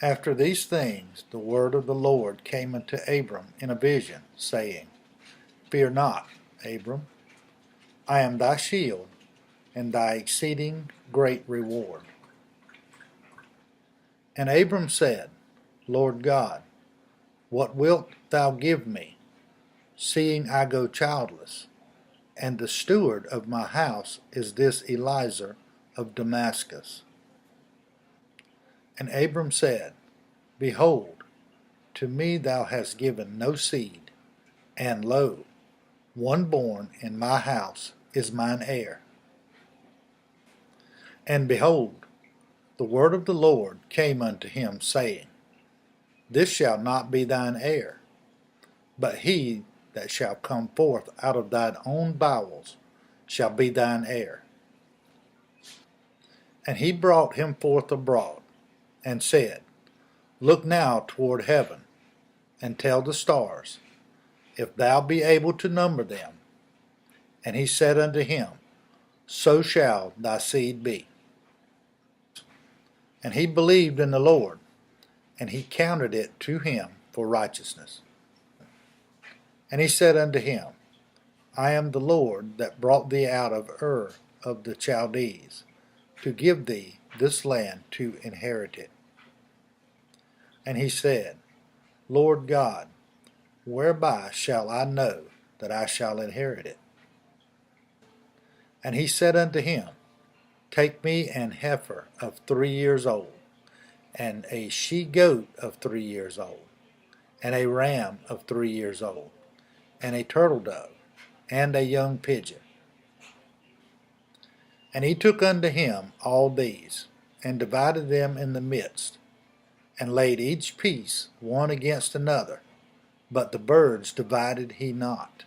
After these things the word of the Lord came unto Abram in a vision, saying, Fear not, Abram, I am thy shield, and thy exceeding great reward. And Abram said, Lord God, what wilt thou give me, seeing I go childless, and the steward of my house is this Eliezer of Damascus? And Abram said, Behold, to me thou hast given no seed, and lo, one born in my house is mine heir. And behold, the word of the Lord came unto him, saying, This shall not be thine heir, but he that shall come forth out of thine own bowels shall be thine heir. And he brought him forth abroad, and said, Look now toward heaven, and tell the stars, if thou be able to number them. And he said unto him, So shall thy seed be. And he believed in the Lord, and he counted it to him for righteousness. And he said unto him, I am the Lord that brought thee out of Ur of the Chaldees, to give thee this land to inherit it. And he said, Lord God, whereby shall I know that I shall inherit it? And he said unto him, Take me an heifer of 3 years old, and a she-goat of 3 years old, and a ram of 3 years old, and a turtle-dove, and a young pigeon. And he took unto him all these, and divided them in the midst, and laid each piece one against another, but the birds divided he not.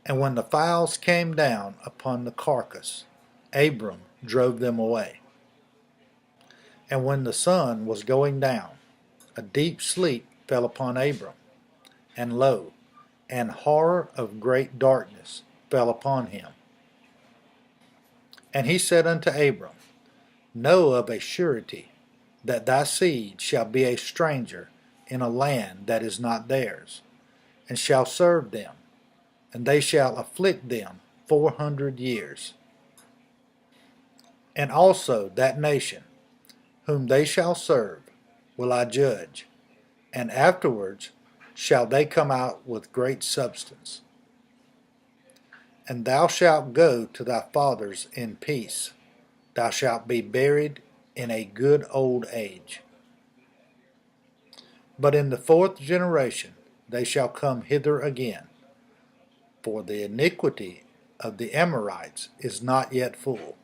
And when the fowls came down upon the carcass, Abram drove them away. And when the sun was going down, a deep sleep fell upon Abram, and lo, an horror of great darkness fell upon him. And he said unto Abram, Know of a surety that thy seed shall be a stranger in a land that is not theirs, and shall serve them, and they shall afflict them 400 years. And also that nation, whom they shall serve, will I judge, and afterwards shall they come out with great substance. And thou shalt go to thy fathers in peace. Thou shalt be buried in a good old age. But in the 4th generation they shall come hither again, for the iniquity of the Amorites is not yet full.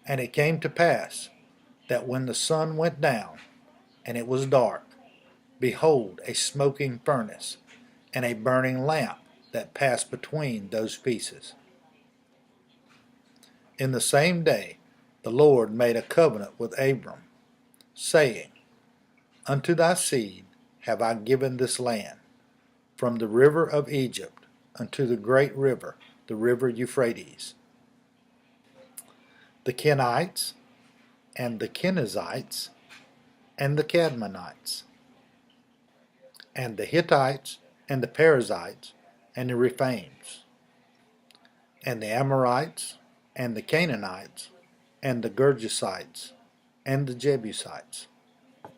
And it came to pass that when the sun went down, and it was dark, behold, a smoking furnace, and a burning lamp that passed between those pieces. In the same day the Lord made a covenant with Abram, saying, Unto thy seed have I given this land, from the river of Egypt unto the great river, the river Euphrates. The Kenites, and the Kenizzites, and the Cadmonites, and the Hittites, and the Perizzites, and the Rephaims, and the Amorites, and the Canaanites, and the Girgasites, and the Jebusites.